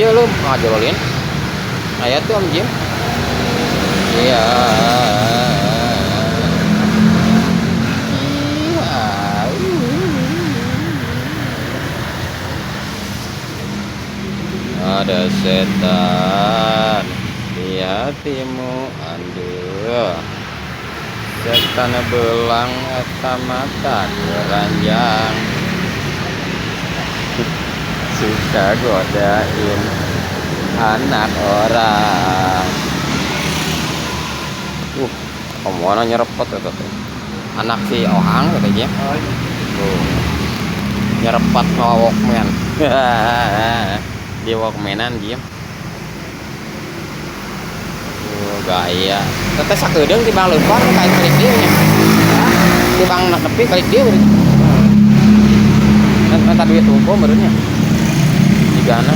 Iya lu ngajolin. Aya tuh Om Jim. Iya. Ada setan di hatimu, aduh. Setan belang eta mata keranjang. Suka godain anak orang. Omongan nyerepot itu tuh. Anak si Ohang katanya. Nyerepot sama Walkman. Di Walkmanan Jim. Gaya. Teteh sakedeung ti bang leumpar kayak kali dieu nya. Ti bang nepi kali dieu. Eta duit umpo meureun nya. Digana.